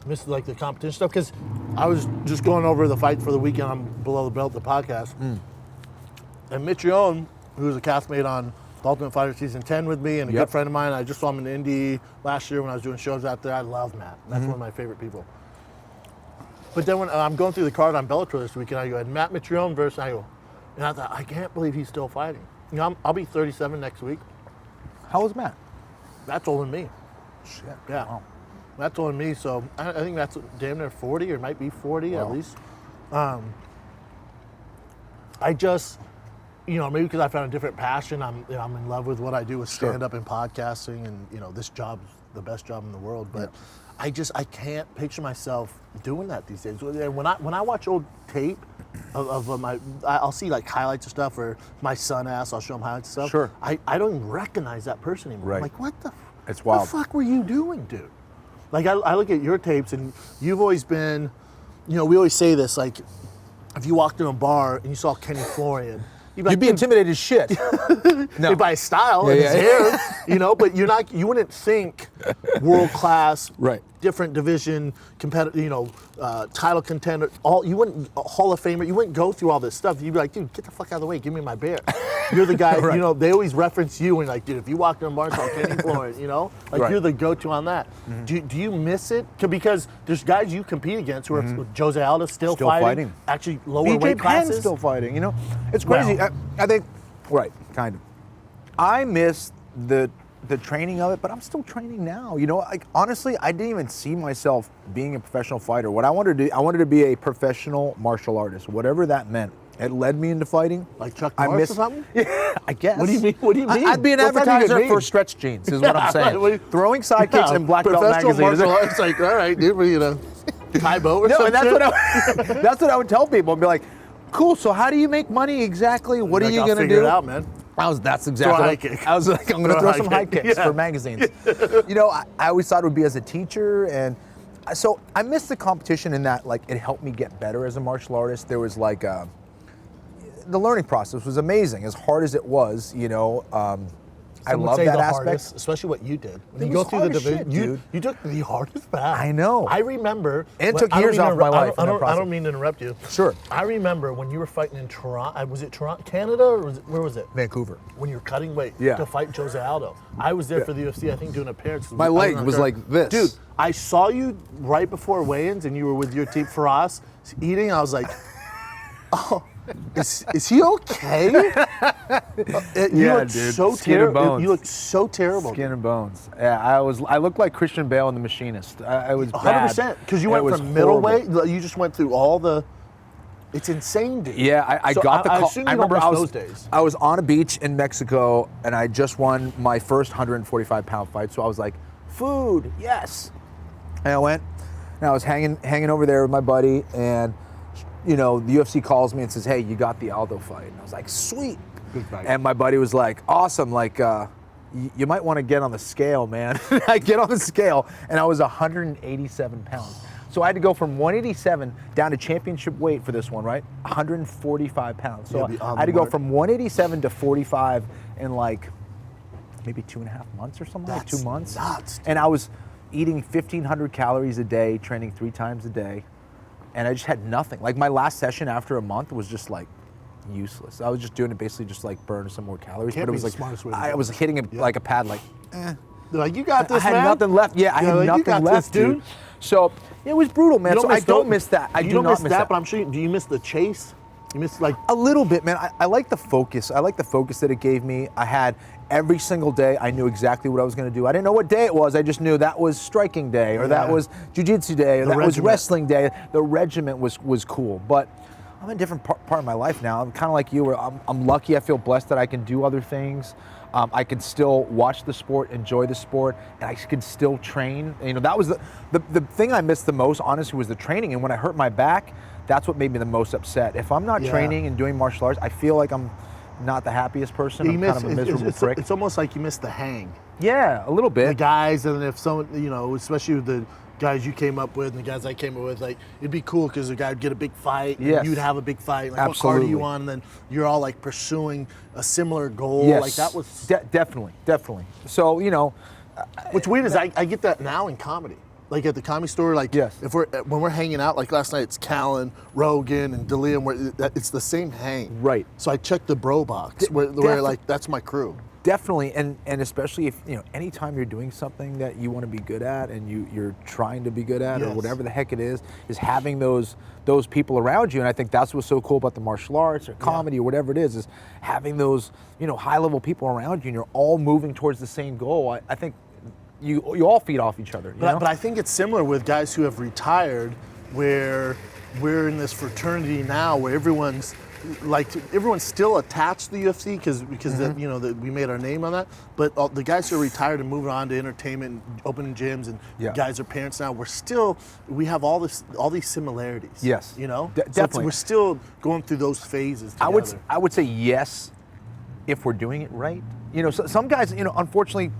Speaker 1: Miss like the competition stuff? Because I was just going over the fight for the weekend on Below the Belt, the podcast. And Mitrione, who was a castmate on The Ultimate Fighter Season 10 with me and a good friend of mine, I just saw him in Indy last year when I was doing shows out there. I love Matt. That's one of my favorite people. But then when I'm going through the card on Bellator this weekend, I go, Matt Mitrione versus, and I thought, I can't believe he's still fighting. I'll be 37 next week.
Speaker 3: How old is Matt?
Speaker 1: That's older than me.
Speaker 3: Shit.
Speaker 1: Yeah.
Speaker 3: Wow.
Speaker 1: That's older than me, so I think that's damn near 40, or might be 40 at least. I just, maybe because I found a different passion, I'm in love with what I do with stand-up and podcasting, and, this job's the best job in the world, but I can't picture myself doing that these days. When I watch old tape of I'll see like highlights of stuff, or my son asks, I'll show him highlights of stuff.
Speaker 3: Sure.
Speaker 1: I don't even recognize that person anymore.
Speaker 3: Right.
Speaker 1: I'm like, what the
Speaker 3: It's wild.
Speaker 1: the fuck were you doing, dude? Like, I look at your tapes, and you've always been, we always say this, like, if you walked in a bar and you saw Kenny Florian, you'd
Speaker 3: be intimidated as shit. No.
Speaker 1: By his style and his hair, but you wouldn't think world class, different division, competitive, title contender. You wouldn't Hall of Famer. You wouldn't go through all this stuff. You'd be like, dude, get the fuck out of the way. Give me my beer. You're the guy. They always reference you and like, dude, if you walked in a bar and saw Kenny Florian, you're the go-to on that. Do you miss it? Because there's guys you compete against who are Jose Aldo still fighting, actually lower weight classes.
Speaker 3: Still fighting. It's crazy.
Speaker 1: Wow.
Speaker 3: I think, kind of. I miss the training of it, but I'm still training now. Honestly, I didn't even see myself being a professional fighter. What I wanted to do, I wanted to be a professional martial artist, whatever that meant. It led me into fighting.
Speaker 1: Like Chuck Norris or something?
Speaker 3: Yeah, I guess.
Speaker 1: What do you mean?
Speaker 3: I'd be an advertiser for stretch jeans, is what I'm saying. Throwing sidekicks in Black Belt magazines.
Speaker 1: It's like, all right, dude, Kai Bo or something?
Speaker 3: And that's what I would tell people. I'd be like, cool, so how do you make money exactly? What are you going to do?
Speaker 1: Figure it out, man.
Speaker 3: That's exactly what I was like, I'm going to throw some high kicks for magazines. I always thought it would be as a teacher, and so I missed the competition in that, like, it helped me get better as a martial artist. There was like the learning process was amazing. As hard as it was, you know, I
Speaker 1: Some would
Speaker 3: love
Speaker 1: say
Speaker 3: that
Speaker 1: the
Speaker 3: aspect.
Speaker 1: hardest, especially what you did. When
Speaker 3: It
Speaker 1: you go
Speaker 3: was
Speaker 1: through the
Speaker 3: hard as
Speaker 1: division,
Speaker 3: shit, dude.
Speaker 1: you took the hardest path.
Speaker 3: I know.
Speaker 1: I remember.
Speaker 3: And
Speaker 1: when-
Speaker 3: took
Speaker 1: I don't
Speaker 3: years
Speaker 1: mean to
Speaker 3: off my
Speaker 1: interrupt-
Speaker 3: life in that
Speaker 1: I
Speaker 3: process.
Speaker 1: don't mean to interrupt you.
Speaker 3: Sure.
Speaker 1: I remember when you were fighting in Toronto. Was it Toronto, Canada, or where was it?
Speaker 3: Vancouver.
Speaker 1: When you were cutting weight
Speaker 3: Yeah.
Speaker 1: to fight Jose Aldo. I was there for the UFC, I think, doing appearance.
Speaker 3: My leg was like this.
Speaker 1: Dude, I saw you right before weigh-ins, and you were with your team Faraz eating. I was like, oh, is he okay? You look
Speaker 2: dude.
Speaker 1: so
Speaker 2: Skin and
Speaker 1: terrible.
Speaker 2: bones.
Speaker 1: You look so terrible.
Speaker 2: Skin and bones. Yeah, I looked like Christian Bale in The Machinist. I was
Speaker 1: 100%. Because you went from middleweight, you just went through all the. It's insane, dude.
Speaker 3: Yeah, I
Speaker 1: So
Speaker 3: got the
Speaker 1: I
Speaker 3: call.
Speaker 1: assume
Speaker 3: I
Speaker 1: you don't
Speaker 3: remember
Speaker 1: miss
Speaker 3: I was
Speaker 1: those days.
Speaker 3: I was on a beach in Mexico, and I just won my first 145-pound fight. So I was like, food, yes. And I went, and I was hanging over there with my buddy, and you know, the UFC calls me and says, hey, you got the Aldo fight. And I was like, sweet.
Speaker 1: Good fight.
Speaker 3: And my buddy was like, awesome, like, you might want to get on the scale, man. I get on the scale, and I was 187 pounds. So I had to go from 187 down to championship weight for this one, right? 145 pounds. So
Speaker 1: Yeah,
Speaker 3: I had to go from 187 to 45 in like maybe 2.5 months or something, like
Speaker 1: That's
Speaker 3: 2 months.
Speaker 1: nuts, dude.
Speaker 3: And I was eating 1,500 calories a day, training 3 times a day, and I just had nothing. Like my last session after a month was just like useless. I was just doing it basically just like burn some more calories.
Speaker 1: Can't
Speaker 3: but it
Speaker 1: be
Speaker 3: was
Speaker 1: the
Speaker 3: like
Speaker 1: smartest way to
Speaker 3: I
Speaker 1: go.
Speaker 3: was hitting it like a pad, like,
Speaker 1: They're like, you got
Speaker 3: I
Speaker 1: this,
Speaker 3: had
Speaker 1: man.
Speaker 3: nothing left. Yeah, I
Speaker 1: Yeah,
Speaker 3: had
Speaker 1: like, you
Speaker 3: nothing
Speaker 1: got
Speaker 3: left,
Speaker 1: this, dude.
Speaker 3: dude. So it was brutal, man.
Speaker 1: You
Speaker 3: So I don't miss that. I
Speaker 1: you
Speaker 3: do
Speaker 1: don't
Speaker 3: not
Speaker 1: miss
Speaker 3: miss
Speaker 1: that, but I'm sure. Do you miss the chase? You miss like.
Speaker 3: A little bit, man. I like the focus. I like the focus that it gave me. I had every single day, I knew exactly what I was going to do. I didn't know what day it was. I just knew that was striking day, or that
Speaker 1: Yeah.
Speaker 3: was jiu-jitsu day, or
Speaker 1: The
Speaker 3: that was
Speaker 1: regiment.
Speaker 3: wrestling day. The regiment was cool. But I'm in a different part of my life now. I'm kind of like you, where I'm lucky. I feel blessed that I can do other things. I can still watch the sport, enjoy the sport, and I can still train. You know, that was the thing I missed the most, honestly, was the training. And when I hurt my back, that's what made me the most upset. If I'm not
Speaker 1: Yeah.
Speaker 3: training and doing martial arts, I feel like I'm not the happiest person.
Speaker 1: You
Speaker 3: I'm
Speaker 1: miss,
Speaker 3: kind of a miserable
Speaker 1: it's,
Speaker 3: prick.
Speaker 1: it's almost like you miss the hang.
Speaker 3: Yeah, a little
Speaker 1: The
Speaker 3: bit.
Speaker 1: guys, and if someone, you know, especially with the guys you came up with and the guys I came up with, like, it'd be cool because the guy would get a big fight, and
Speaker 3: Yes.
Speaker 1: you'd have a big fight. Like, what card are
Speaker 3: Absolutely.
Speaker 1: you on? And then you're all like pursuing a similar goal.
Speaker 3: Yes,
Speaker 1: Like that was.
Speaker 3: definitely. So, you know,
Speaker 1: What's weird is I get that now in comedy. Like at the Comedy Store, like
Speaker 3: Yes.
Speaker 1: if when we're hanging out, like last night, it's Callan, Rogan, and D'Elia, it's the same hang.
Speaker 3: Right.
Speaker 1: So I checked the bro box where like that's my crew.
Speaker 3: definitely, and especially if, you know, anytime you're doing something that you want to be good at and you're trying to be good at, or
Speaker 1: Yes.
Speaker 3: whatever the heck it is having those people around you. And I think that's what's so cool about the martial arts or comedy or whatever it is having those, you know, high level people around you, and you're all moving towards the same goal. I think you all feed off each other. You know?
Speaker 1: But I think it's similar with guys who have retired, where we're in this fraternity now where everyone's still attached to the UFC because
Speaker 3: Mm-hmm.
Speaker 1: you know we made our name on that. But the guys who are retired and moving on to entertainment, and opening gyms, and
Speaker 3: Yeah.
Speaker 1: guys are parents now. We have all these similarities.
Speaker 3: Yes.
Speaker 1: you know,
Speaker 3: Definitely.
Speaker 1: we're still going through those phases
Speaker 3: I
Speaker 1: together.
Speaker 3: would say yes, if we're doing it right. You know, some guys, you know, unfortunately,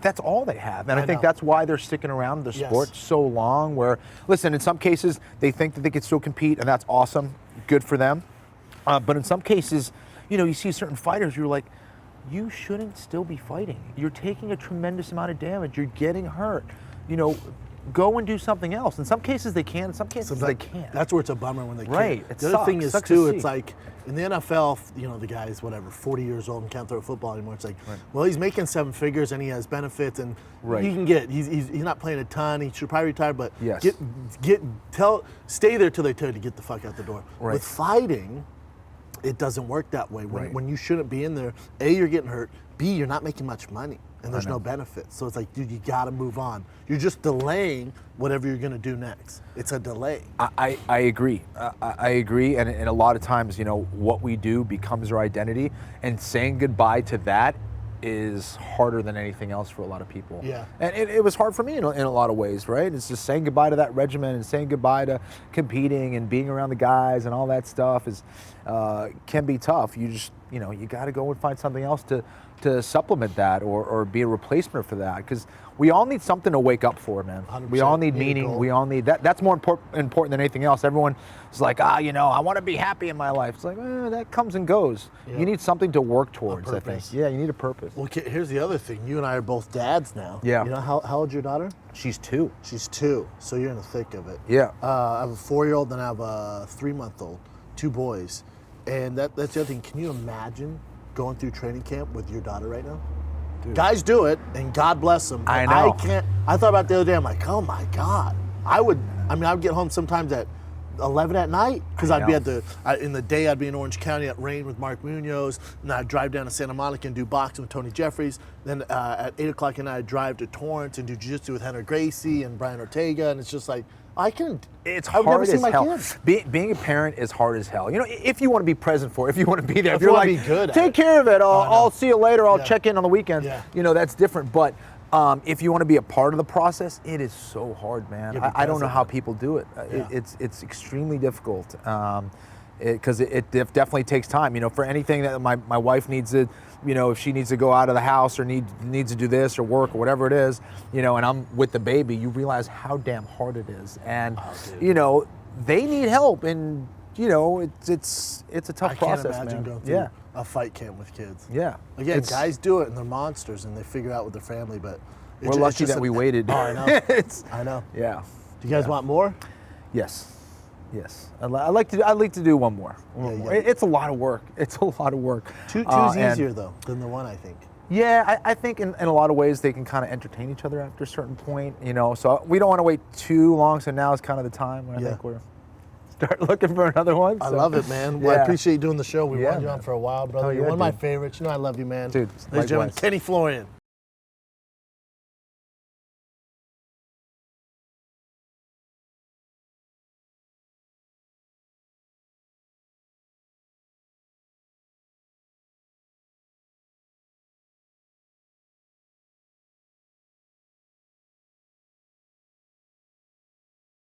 Speaker 3: that's all they have, and I think
Speaker 1: know.
Speaker 3: that's why they're sticking around the
Speaker 1: Yes.
Speaker 3: sport so long. Where, listen, in some cases they think that they can still compete, and that's awesome, good for them. But in some cases, you know, you see certain fighters, you're like, you shouldn't still be fighting. You're taking a tremendous amount of damage. You're getting hurt. You know, go and do something else. In some cases they can. In some cases they can't.
Speaker 1: That's where it's a bummer when they
Speaker 3: Right,
Speaker 1: can't.
Speaker 3: it
Speaker 1: The other thing
Speaker 3: sucks.
Speaker 1: is
Speaker 3: Sucks to
Speaker 1: too,
Speaker 3: see.
Speaker 1: it's like in the NFL, you know, the guy's 40 years old and can't throw a football anymore. It's like, well, he's making 7 figures and he has benefits, and
Speaker 3: Right.
Speaker 1: he can he's not playing a ton. He should probably retire, but
Speaker 3: Yes.
Speaker 1: stay there till they tell you to get the fuck out the door.
Speaker 3: Right.
Speaker 1: With fighting, it doesn't work that way.
Speaker 3: Right.
Speaker 1: When you shouldn't be in there, A, you're getting hurt. B, you're not making much money, and there's
Speaker 3: know.
Speaker 1: no benefits. So it's like, dude, you got to move on. You're just delaying whatever you're going to do next. It's a delay.
Speaker 3: I agree. I agree, and a lot of times, you know, what we do becomes our identity, and saying goodbye to that is harder than anything else for a lot of people.
Speaker 1: Yeah.
Speaker 3: And it was hard for me in a lot of ways, right? It's just saying goodbye to that regimen and saying goodbye to competing and being around the guys and all that stuff can be tough. You just, you know, you got to go and find something else to to supplement that or be a replacement for that, because we all need something to wake up for, man.
Speaker 1: 100%.
Speaker 3: We all need
Speaker 1: Need a
Speaker 3: meaning.
Speaker 1: goal.
Speaker 3: We all need that. That's more important than anything else. Everyone is like, you know, I want to be happy in my life. It's like, that comes and goes.
Speaker 1: Yeah.
Speaker 3: You need something to work towards, I think.
Speaker 1: purpose.
Speaker 3: Yeah, you need a purpose.
Speaker 1: Well, here's the other thing. You and I are both dads now.
Speaker 3: Yeah.
Speaker 1: You know how old's your daughter?
Speaker 3: She's 2.
Speaker 1: She's 2, so you're in the thick of it.
Speaker 3: Yeah.
Speaker 1: I have a 4-year-old and I have a 3-month-old, 2 boys. And that's the other thing. Can you imagine going through training camp with your daughter right now? Dude. Guys do it, and God bless them.
Speaker 3: I know.
Speaker 1: I can't. I thought about it the other day. I'm like, oh my God. I would get home sometimes at 11 at night because I'd be in the day I'd be in Orange County at Rain with Mark Munoz, and I'd drive down to Santa Monica and do boxing with Tony Jeffries. Then at 8 o'clock at night I'd drive to Torrance and do jiu-jitsu with Henry Gracie and Brian Ortega, and it's just like,
Speaker 3: It's
Speaker 1: I would
Speaker 3: hard
Speaker 1: never see
Speaker 3: as
Speaker 1: my
Speaker 3: hell.
Speaker 1: kids.
Speaker 3: Being a parent is hard as hell. You know, if you want to be present for it, if you want to be there, if
Speaker 1: you
Speaker 3: you're
Speaker 1: wanna
Speaker 3: like,
Speaker 1: be good at
Speaker 3: take
Speaker 1: it.
Speaker 3: care of it, I'll see you later, I'll
Speaker 1: Yeah.
Speaker 3: check in on the weekends,
Speaker 1: Yeah.
Speaker 3: you know, that's different. But if you want to be a part of the process, it is so hard, man.
Speaker 1: Yeah,
Speaker 3: I don't know
Speaker 1: because
Speaker 3: how
Speaker 1: of it.
Speaker 3: people do it.
Speaker 1: Yeah.
Speaker 3: It's extremely difficult. Because it definitely takes time. You know, for anything that my wife needs to, you know, if she needs to go out of the house or needs to do this or work or whatever it is, you know, and I'm with the baby, you realize how damn hard it is. And, you know, they need help, and, you know, it's a tough process,
Speaker 1: I can't imagine
Speaker 3: man.
Speaker 1: going through a fight camp with kids.
Speaker 3: Yeah.
Speaker 1: Again,
Speaker 3: It's-
Speaker 1: guys do it, and they're monsters, and they figure it out with their family, but
Speaker 3: We're lucky that we waited.
Speaker 1: Oh, I know.
Speaker 3: It's-
Speaker 1: I know.
Speaker 3: yeah.
Speaker 1: Do you guys want more?
Speaker 3: Yes. I'd like to do one more.
Speaker 1: Yeah, yeah.
Speaker 3: It's a lot of work. It's a lot of work.
Speaker 1: Two's
Speaker 3: And-
Speaker 1: easier though than the one, I think.
Speaker 3: Yeah, I think in a lot of ways they can kind of entertain each other after a certain point, you know. So we don't want to wait too long. So now is kind of the time when I think we're start looking for another one.
Speaker 1: I
Speaker 3: So,
Speaker 1: love it, man. Well, I
Speaker 3: yeah.
Speaker 1: appreciate you doing the show. We
Speaker 3: Yeah,
Speaker 1: wanted you on
Speaker 3: man.
Speaker 1: for a while, brother.
Speaker 3: Oh,
Speaker 1: You're
Speaker 3: yeah,
Speaker 1: one of my
Speaker 3: dude.
Speaker 1: favorites. You know I love you, man.
Speaker 3: Dude,
Speaker 1: Ladies and gentlemen,
Speaker 3: likewise.
Speaker 1: Kenny Florian.